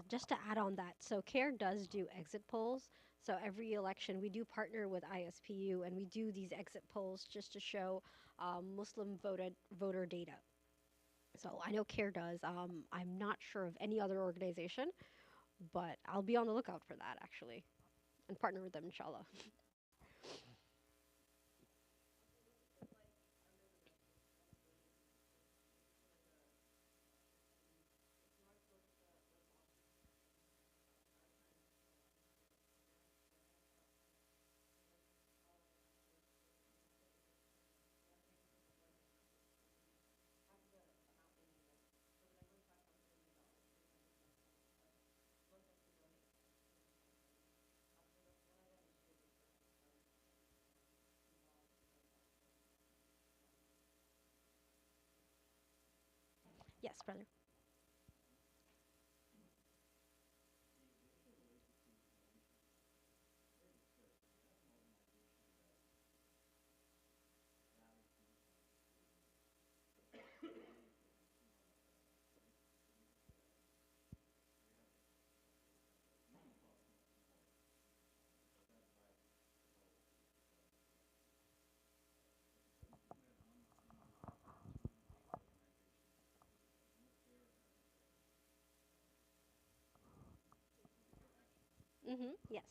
Just to add on that, so CARE does do exit polls. So every election, we do partner with ISPU, and we do these exit polls just to show Muslim voter data. So I know CARE does. I'm not sure of any other organization, but I'll be on the lookout for that actually, and partner with them, inshallah. Yes, brother. Yes.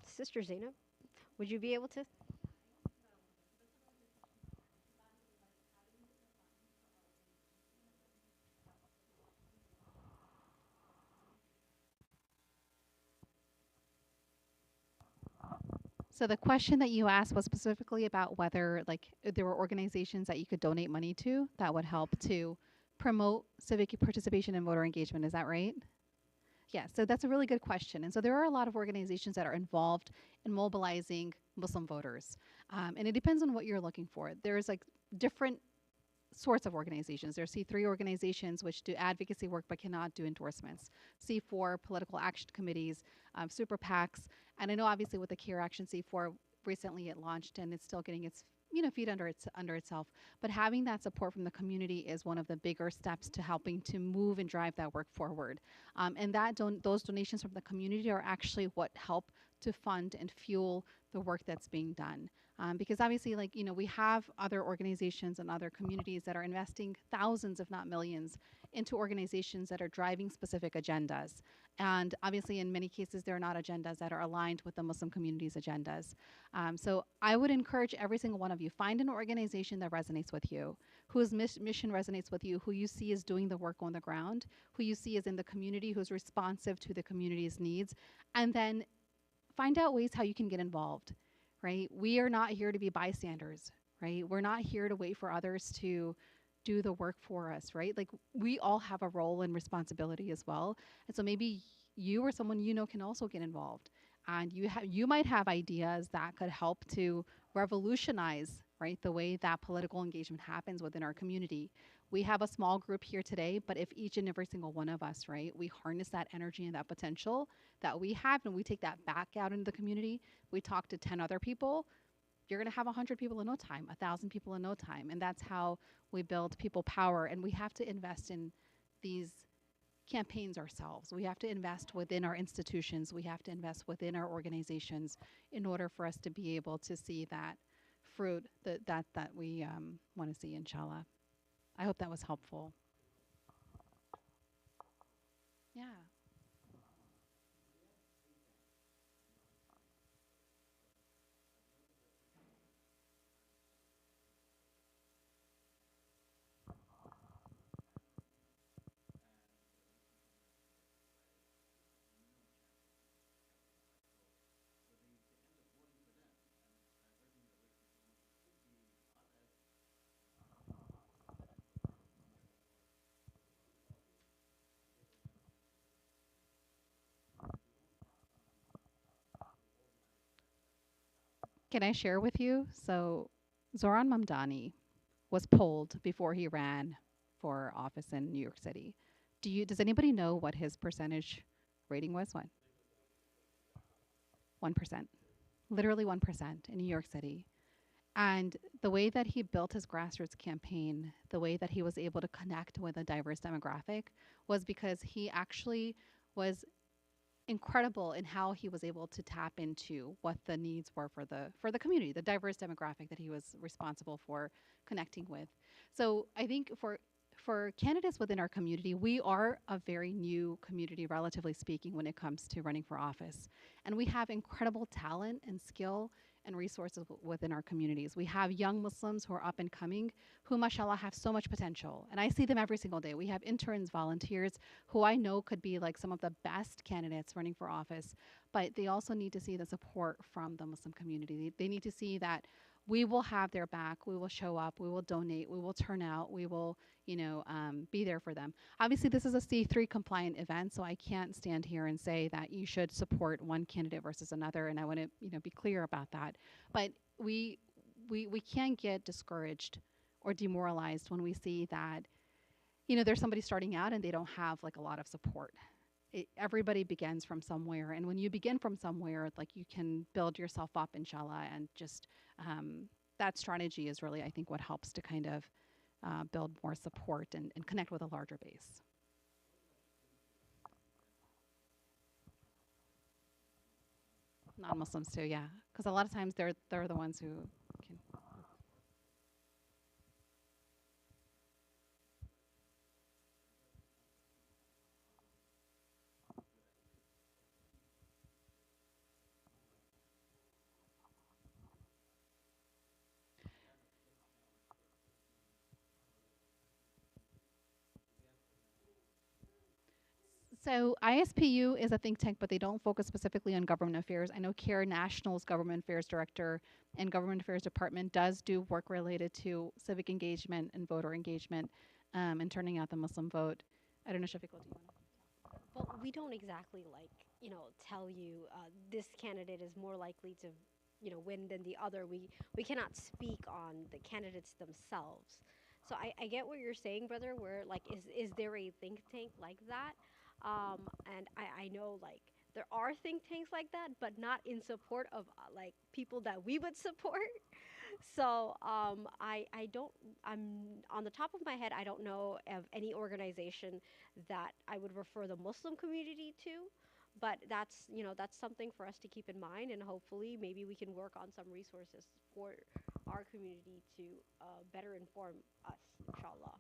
Sister Zainab, would you be able to? So the question that you asked was specifically about whether like there were organizations that you could donate money to that would help to promote civic participation and voter engagement. Is that right? Yeah, so that's a really good question. And so there are a lot of organizations that are involved in mobilizing Muslim voters. And it depends on what you're looking for. There's like different sorts of organizations. There are C3 organizations which do advocacy work but cannot do endorsements, C4 political action committees, super PACs. And I know obviously with the CARE Action C4, recently it launched and it's still getting its feet under itself, but having that support from the community is one of the bigger steps to helping to move and drive that work forward. And those donations from the community are actually what help to fund and fuel the work that's being done. Because obviously, like, we have other organizations and other communities that are investing thousands, if not millions, into organizations that are driving specific agendas. And obviously, in many cases, they're not agendas that are aligned with the Muslim community's agendas. So I would encourage every single one of you, find an organization that resonates with you, whose mission resonates with you, who you see is doing the work on the ground, who you see is in the community, who's responsive to the community's needs, and then find out ways how you can get involved, right? We are not here to be bystanders, right? We're not here to wait for others to do the work for us, right? Like we all have a role and responsibility as well. And so maybe you or someone you know can also get involved. And you might have ideas that could help to revolutionize, right, the way that political engagement happens within our community. We have a small group here today, but if each and every single one of us, right, we harness that energy and that potential that we have and we take that back out into the community, we talk to 10 other people, you're going to have 100 people in no time, 1,000 people in no time. And that's how we build people power. And we have to invest in these campaigns ourselves. We have to invest within our institutions. We have to invest within our organizations in order for us to be able to see that fruit that we want to see, inshallah. I hope that was helpful. Yeah. Can I share with you? So, Zoran Mamdani was polled before he ran for office in New York City. Does anybody know what his percentage rating was? What? 1%. literally 1% in New York City. And the way that he built his grassroots campaign, the way that he was able to connect with a diverse demographic was because he actually was incredible in how he was able to tap into what the needs were for the community, the diverse demographic that he was responsible for connecting with. So I think for candidates within our community, we are a very new community, relatively speaking, when it comes to running for office. And we have incredible talent and skill and resources within our communities. We have young Muslims who are up and coming, who, mashallah, have so much potential. And I see them every single day. We have interns, volunteers, who I know could be like some of the best candidates running for office, but they also need to see the support from the Muslim community. They need to see that we will have their back, we will show up, we will donate, we will turn out, we will, be there for them. Obviously, this is a C3 compliant event, so I can't stand here and say that you should support one candidate versus another, and I want to, be clear about that. But we can get discouraged or demoralized when we see that there's somebody starting out and they don't have like a lot of support. Everybody begins from somewhere, and when you begin from somewhere, like you can build yourself up, inshallah, and just that strategy is really, I think, what helps to kind of build more support and connect with a larger base. Non-Muslims too, yeah, because a lot of times they're the ones who can. So ISPU is a think tank, but they don't focus specifically on government affairs. I know CARE National's government affairs director and government affairs department does do work related to civic engagement and voter engagement and turning out the Muslim vote. I don't know, Shafiq, what do you want to? Well, we don't exactly like, tell you this candidate is more likely to, win than the other. We cannot speak on the candidates themselves. So I get what you're saying, brother. Where like, is there a think tank like that? And I know like there are think tanks like that, but not in support of like people that we would support. So I don't, I'm on the top of my head, I don't know of any organization that I would refer the Muslim community to, but that's, that's something for us to keep in mind, and hopefully maybe we can work on some resources for our community to better inform us, inshallah.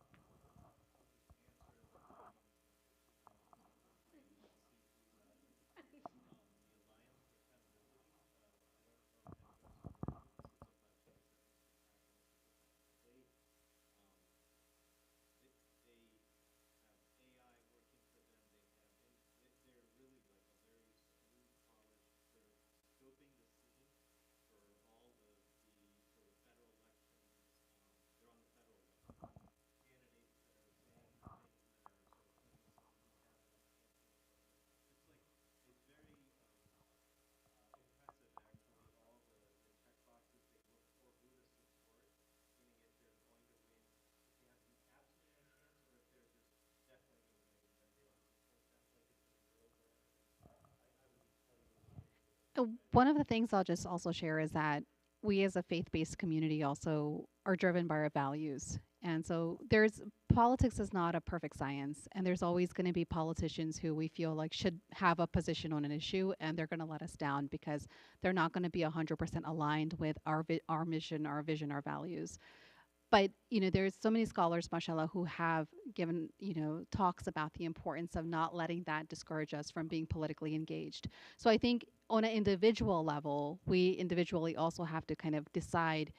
One of the things I'll just also share is that we as a faith-based community also are driven by our values. And so there's politics is not a perfect science, and there's always going to be politicians who we feel like should have a position on an issue, and they're going to let us down because they're not going to be 100% aligned with our mission, our vision, our values. But there's so many scholars, mashallah, who have given talks about the importance of not letting that discourage us from being politically engaged. So I think on an individual level, we individually also have to kind of decide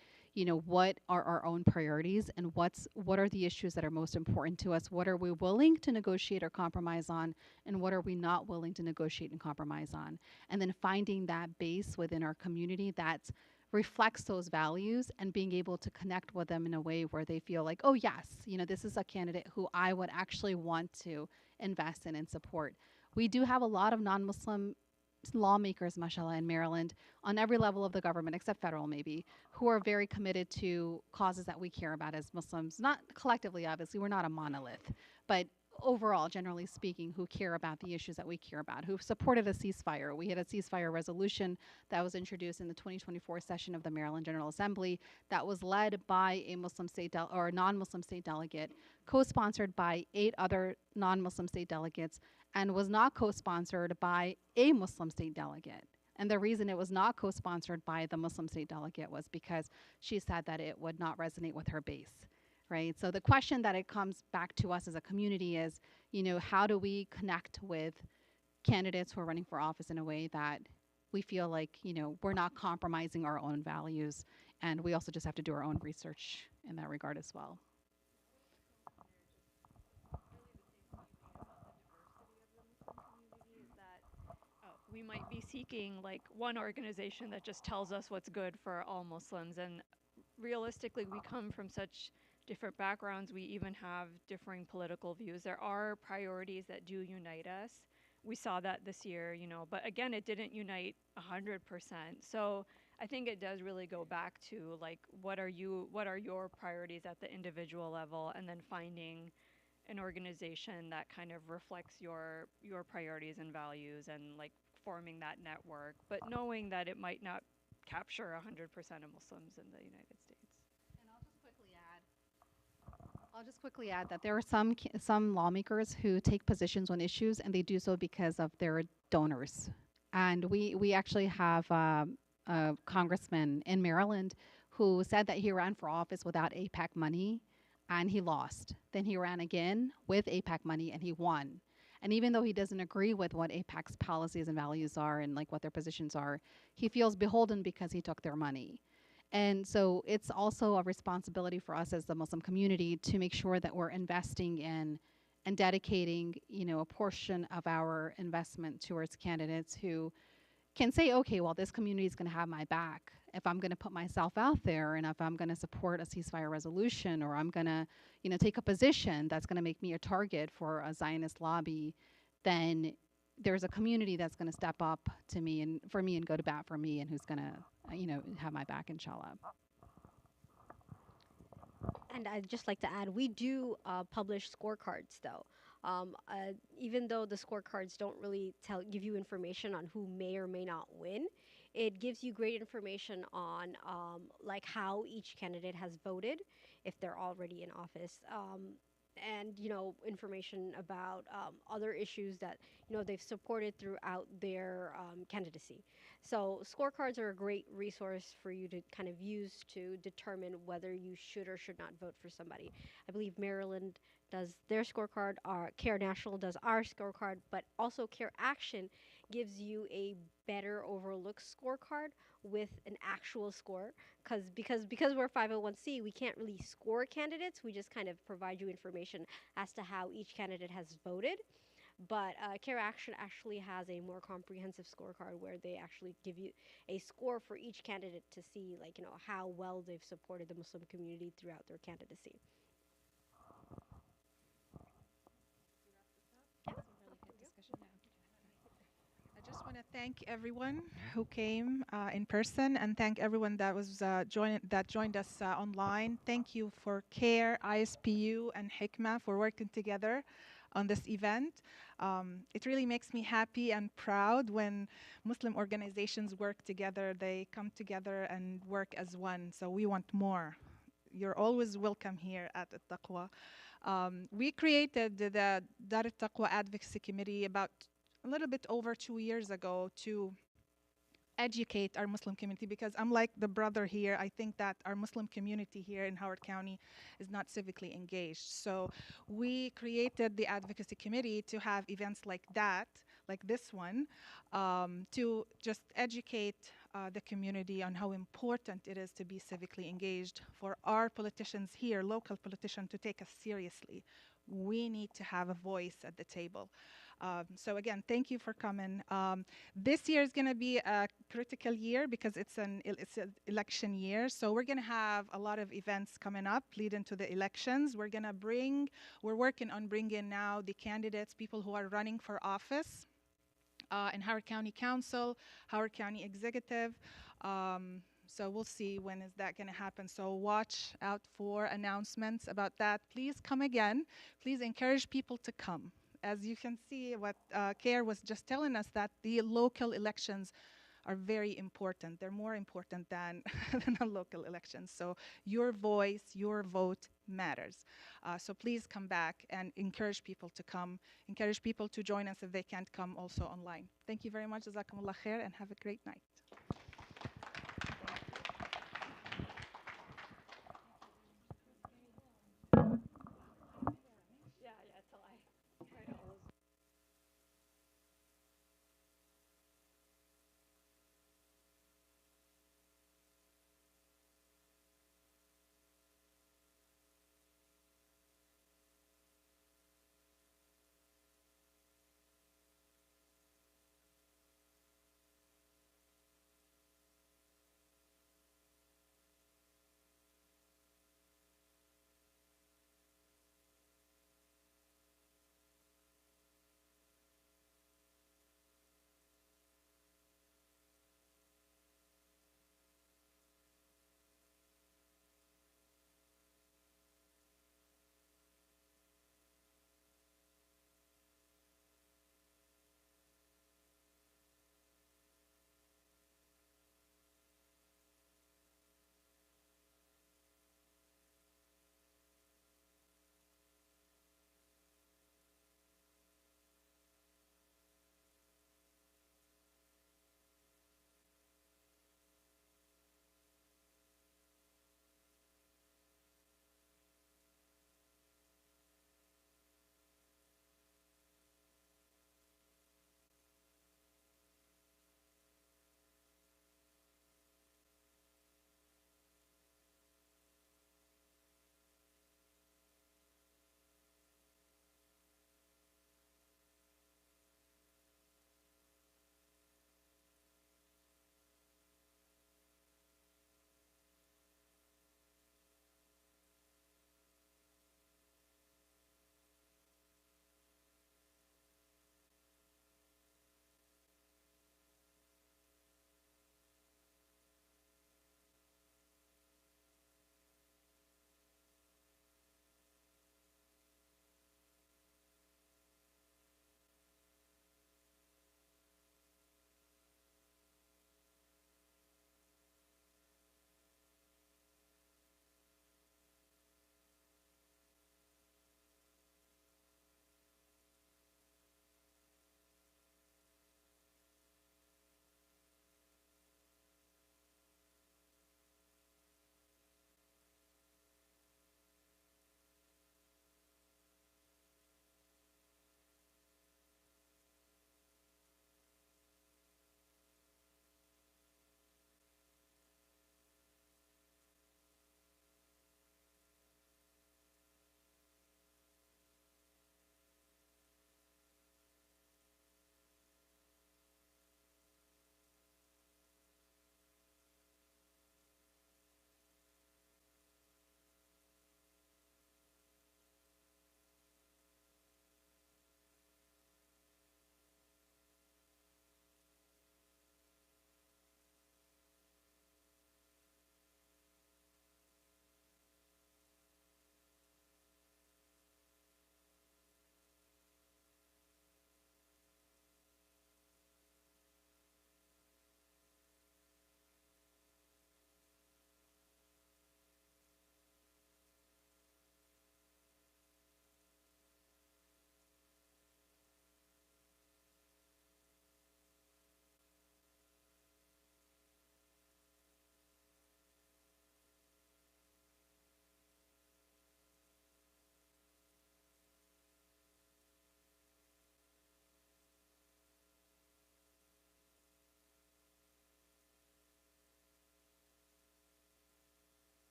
what are our own priorities, and what are the issues that are most important to us, what are we willing to negotiate or compromise on, and what are we not willing to negotiate and compromise on, and then finding that base within our community that's reflects those values, and being able to connect with them in a way where they feel like, oh yes, this is a candidate who I would actually want to invest in and support. We do have a lot of non-Muslim lawmakers, mashallah, in Maryland on every level of the government, except federal maybe, who are very committed to causes that we care about as Muslims. Not collectively, obviously, we're not a monolith, but overall, generally speaking, who care about the issues that we care about, who supported a ceasefire. We had a ceasefire resolution that was introduced in the 2024 session of the Maryland General Assembly that was led by a Muslim state or a non-Muslim state delegate, co-sponsored by 8 other non-Muslim state delegates, and was not co-sponsored by a Muslim state delegate. And the reason it was not co-sponsored by the Muslim state delegate was because she said that it would not resonate with her base, right? So the question that it comes back to us as a community is, how do we connect with candidates who are running for office in a way that we feel like, we're not compromising our own values, and we also just have to do our own research in that regard as well. We might be seeking like one organization that just tells us what's good for all Muslims. And realistically, we come from such different backgrounds. We even have differing political views. There are priorities that do unite us. We saw that this year, but again, it didn't unite 100%. So I think it does really go back to like, what are your priorities at the individual level, and then finding an organization that kind of reflects your priorities and values, and like forming that network, but knowing that it might not capture 100% of Muslims in the United States. And I'll just quickly add that there are some lawmakers who take positions on issues, and they do so because of their donors. And we actually have a congressman in Maryland who said that he ran for office without APAC money, and he lost. Then he ran again with APAC money, and he won. And even though he doesn't agree with what APAC's policies and values are and like what their positions are, he feels beholden because he took their money. And so it's also a responsibility for us as the Muslim community to make sure that we're investing in and dedicating, a portion of our investment towards candidates who can say, okay, well, this community is going to have my back if I'm going to put myself out there, and if I'm going to support a ceasefire resolution, or I'm going to, take a position that's going to make me a target for a Zionist lobby, then there's a community that's going to step up to me and for me and go to bat for me, and who's going to, have my back, inshallah. And I'd just like to add, we do publish scorecards, though. Even though the scorecards don't really give you information on who may or may not win, it gives you great information on like how each candidate has voted if they're already in office. And information about other issues that they've supported throughout their candidacy. So scorecards are a great resource for you to kind of use to determine whether you should or should not vote for somebody. I believe Maryland does their scorecard, our Care National does our scorecard, but also Care Action gives you a better overlook scorecard with an actual score, because we're 501c, we can't really score candidates. We just kind of provide you information as to how each candidate has voted. But Care Action actually has a more comprehensive scorecard where they actually give you a score for each candidate to see, like, how well they've supported the Muslim community throughout their candidacy. I just want to thank everyone who came in person, and thank everyone that was joined us online. Thank you for CARE, ISPU, and Hikmah for working together on this event. It really makes me happy and proud when Muslim organizations work together. They come together and work as one. So we want more. You're always welcome here at At-Taqwa. We created the DAT At-Taqwa Advocacy Committee about a little bit over 2 years ago to educate our Muslim community, because unlike the brother here, I think that our Muslim community here in Howard County is not civically engaged. So we created the advocacy committee to have events like that, like this one, to just educate the community on how important it is to be civically engaged, for our politicians here, local politicians, to take us seriously. We need to have a voice at the table. So again, thank you for coming. This year is going to be a critical year because it's an election year. So we're going to have a lot of events coming up leading to the elections. We're working on bringing now the candidates, people who are running for office in Howard County Council, Howard County Executive. So we'll see when is that going to happen. So watch out for announcements about that. Please come again. Please encourage people to come. As you can see, what CARE was just telling us, that the local elections are very important. They're more important than, than the local elections. So your voice, your vote matters. So please come back and encourage people to come, encourage people to join us if they can't come also online. Thank you very much. Jazakumullah khair, and have a great night.